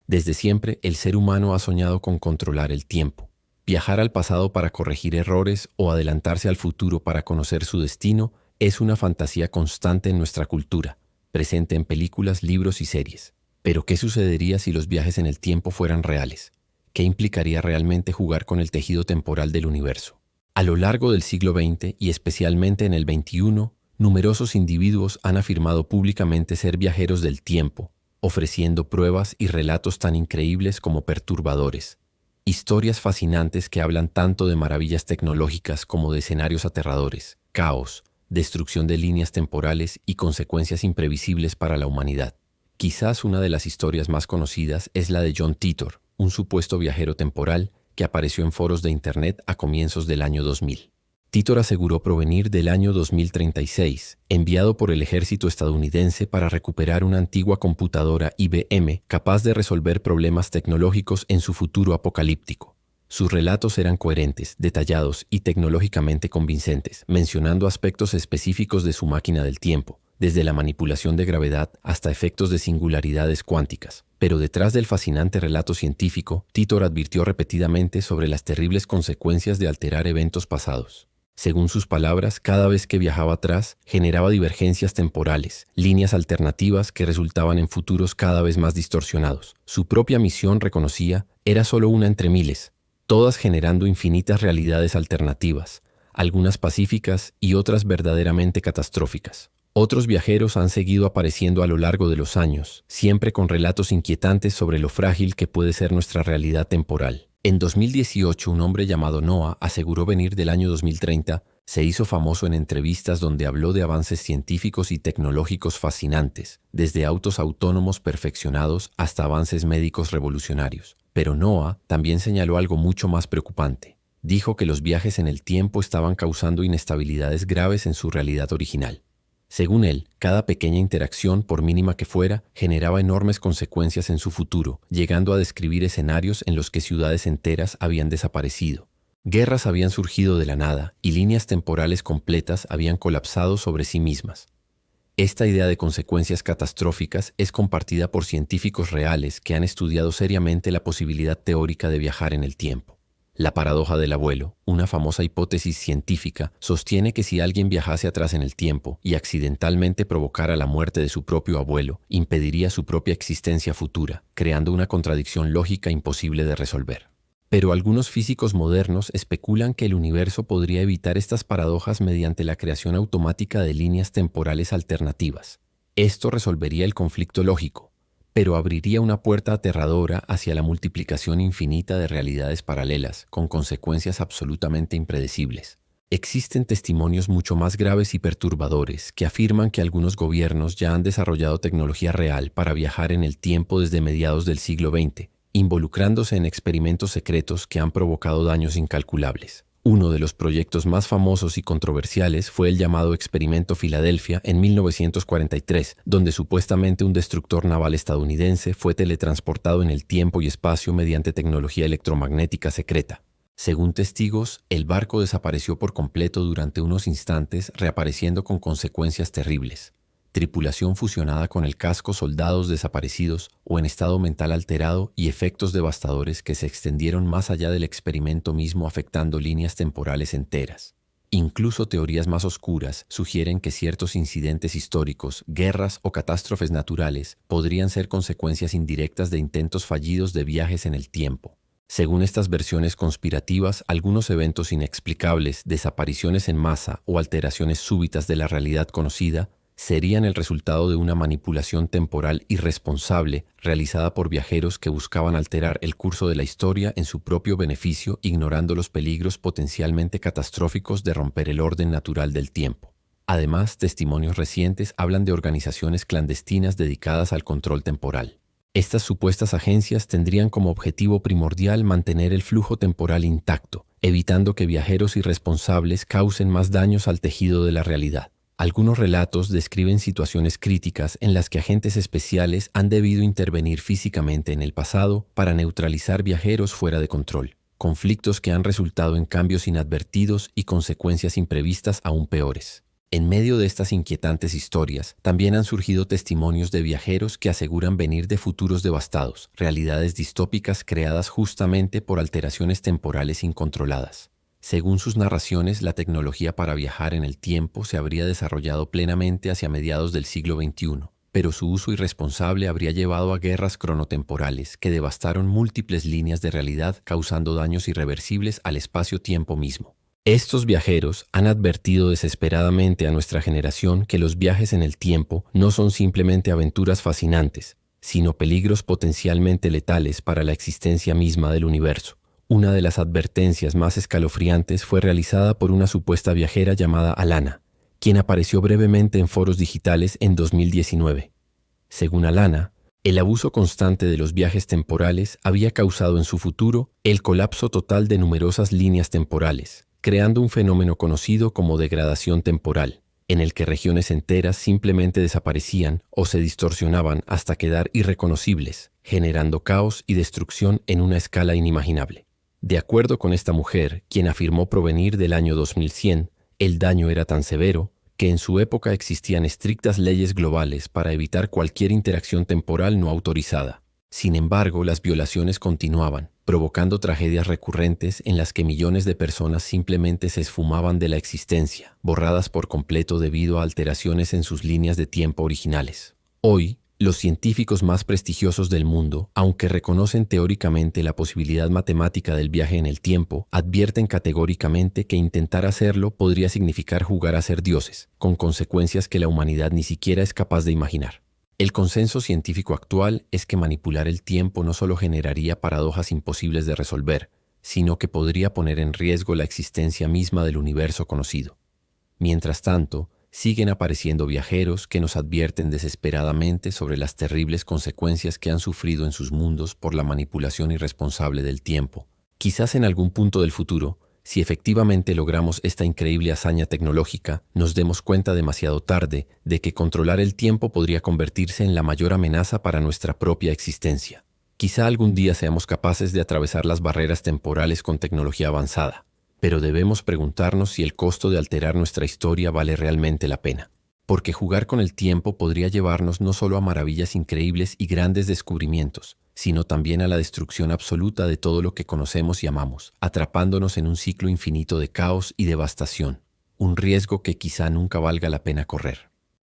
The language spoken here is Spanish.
Desde siempre, el ser humano ha soñado con controlar el tiempo. Viajar al pasado para corregir errores o adelantarse al futuro para conocer su destino es una fantasía constante en nuestra cultura, presente en películas, libros y series. Pero, ¿qué sucedería si los viajes en el tiempo fueran reales? ¿Qué implicaría realmente jugar con el tejido temporal del universo? A lo largo del siglo XX y especialmente en el XXI, numerosos individuos han afirmado públicamente ser viajeros del tiempo, ofreciendo pruebas y relatos tan increíbles como perturbadores. Historias fascinantes que hablan tanto de maravillas tecnológicas como de escenarios aterradores, caos, destrucción de líneas temporales y consecuencias imprevisibles para la humanidad. Quizás una de las historias más conocidas es la de John Titor, un supuesto viajero temporal que apareció en foros de Internet a comienzos del año 2000. Titor aseguró provenir del año 2036, enviado por el ejército estadounidense para recuperar una antigua computadora IBM capaz de resolver problemas tecnológicos en su futuro apocalíptico. Sus relatos eran coherentes, detallados y tecnológicamente convincentes, mencionando aspectos específicos de su máquina del tiempo, desde la manipulación de gravedad hasta efectos de singularidades cuánticas. Pero detrás del fascinante relato científico, Titor advirtió repetidamente sobre las terribles consecuencias de alterar eventos pasados. Según sus palabras, cada vez que viajaba atrás, generaba divergencias temporales, líneas alternativas que resultaban en futuros cada vez más distorsionados. Su propia misión, reconocía, era solo una entre miles, todas generando infinitas realidades alternativas, algunas pacíficas y otras verdaderamente catastróficas. Otros viajeros han seguido apareciendo a lo largo de los años, siempre con relatos inquietantes sobre lo frágil que puede ser nuestra realidad temporal. En 2018, un hombre llamado Noah aseguró venir del año 2030, se hizo famoso en entrevistas donde habló de avances científicos y tecnológicos fascinantes, desde autos autónomos perfeccionados hasta avances médicos revolucionarios. Pero Noah también señaló algo mucho más preocupante. Dijo que los viajes en el tiempo estaban causando inestabilidades graves en su realidad original. Según él, cada pequeña interacción, por mínima que fuera, generaba enormes consecuencias en su futuro, llegando a describir escenarios en los que ciudades enteras habían desaparecido. Guerras habían surgido de la nada y líneas temporales completas habían colapsado sobre sí mismas. Esta idea de consecuencias catastróficas es compartida por científicos reales que han estudiado seriamente la posibilidad teórica de viajar en el tiempo. La paradoja del abuelo, una famosa hipótesis científica, sostiene que si alguien viajase atrás en el tiempo y accidentalmente provocara la muerte de su propio abuelo, impediría su propia existencia futura, creando una contradicción lógica imposible de resolver. Pero algunos físicos modernos especulan que el universo podría evitar estas paradojas mediante la creación automática de líneas temporales alternativas. Esto resolvería el conflicto lógico, pero abriría una puerta aterradora hacia la multiplicación infinita de realidades paralelas, con consecuencias absolutamente impredecibles. Existen testimonios mucho más graves y perturbadores que afirman que algunos gobiernos ya han desarrollado tecnología real para viajar en el tiempo desde mediados del siglo XX, involucrándose en experimentos secretos que han provocado daños incalculables. Uno de los proyectos más famosos y controversiales fue el llamado Experimento Filadelfia en 1943, donde supuestamente un destructor naval estadounidense fue teletransportado en el tiempo y espacio mediante tecnología electromagnética secreta. Según testigos, el barco desapareció por completo durante unos instantes, reapareciendo con consecuencias terribles. Tripulación fusionada con el casco, soldados desaparecidos o en estado mental alterado y efectos devastadores que se extendieron más allá del experimento mismo, afectando líneas temporales enteras. Incluso teorías más oscuras sugieren que ciertos incidentes históricos, guerras o catástrofes naturales podrían ser consecuencias indirectas de intentos fallidos de viajes en el tiempo. Según estas versiones conspirativas, algunos eventos inexplicables, desapariciones en masa o alteraciones súbitas de la realidad conocida serían el resultado de una manipulación temporal irresponsable realizada por viajeros que buscaban alterar el curso de la historia en su propio beneficio, ignorando los peligros potencialmente catastróficos de romper el orden natural del tiempo. Además, testimonios recientes hablan de organizaciones clandestinas dedicadas al control temporal. Estas supuestas agencias tendrían como objetivo primordial mantener el flujo temporal intacto, evitando que viajeros irresponsables causen más daños al tejido de la realidad. Algunos relatos describen situaciones críticas en las que agentes especiales han debido intervenir físicamente en el pasado para neutralizar viajeros fuera de control, conflictos que han resultado en cambios inadvertidos y consecuencias imprevistas aún peores. En medio de estas inquietantes historias, también han surgido testimonios de viajeros que aseguran venir de futuros devastados, realidades distópicas creadas justamente por alteraciones temporales incontroladas. Según sus narraciones, la tecnología para viajar en el tiempo se habría desarrollado plenamente hacia mediados del siglo XXI, pero su uso irresponsable habría llevado a guerras cronotemporales que devastaron múltiples líneas de realidad, causando daños irreversibles al espacio-tiempo mismo. Estos viajeros han advertido desesperadamente a nuestra generación que los viajes en el tiempo no son simplemente aventuras fascinantes, sino peligros potencialmente letales para la existencia misma del universo. Una de las advertencias más escalofriantes fue realizada por una supuesta viajera llamada Alana, quien apareció brevemente en foros digitales en 2019. Según Alana, el abuso constante de los viajes temporales había causado en su futuro el colapso total de numerosas líneas temporales, creando un fenómeno conocido como degradación temporal, en el que regiones enteras simplemente desaparecían o se distorsionaban hasta quedar irreconocibles, generando caos y destrucción en una escala inimaginable. De acuerdo con esta mujer, quien afirmó provenir del año 2100, el daño era tan severo que en su época existían estrictas leyes globales para evitar cualquier interacción temporal no autorizada. Sin embargo, las violaciones continuaban, provocando tragedias recurrentes en las que millones de personas simplemente se esfumaban de la existencia, borradas por completo debido a alteraciones en sus líneas de tiempo originales. Hoy, los científicos más prestigiosos del mundo, aunque reconocen teóricamente la posibilidad matemática del viaje en el tiempo, advierten categóricamente que intentar hacerlo podría significar jugar a ser dioses, con consecuencias que la humanidad ni siquiera es capaz de imaginar. El consenso científico actual es que manipular el tiempo no solo generaría paradojas imposibles de resolver, sino que podría poner en riesgo la existencia misma del universo conocido. Mientras tanto, siguen apareciendo viajeros que nos advierten desesperadamente sobre las terribles consecuencias que han sufrido en sus mundos por la manipulación irresponsable del tiempo. Quizás en algún punto del futuro, si efectivamente logramos esta increíble hazaña tecnológica, nos demos cuenta demasiado tarde de que controlar el tiempo podría convertirse en la mayor amenaza para nuestra propia existencia. Quizá algún día seamos capaces de atravesar las barreras temporales con tecnología avanzada, pero debemos preguntarnos si el costo de alterar nuestra historia vale realmente la pena. Porque jugar con el tiempo podría llevarnos no solo a maravillas increíbles y grandes descubrimientos, sino también a la destrucción absoluta de todo lo que conocemos y amamos, atrapándonos en un ciclo infinito de caos y devastación, un riesgo que quizá nunca valga la pena correr.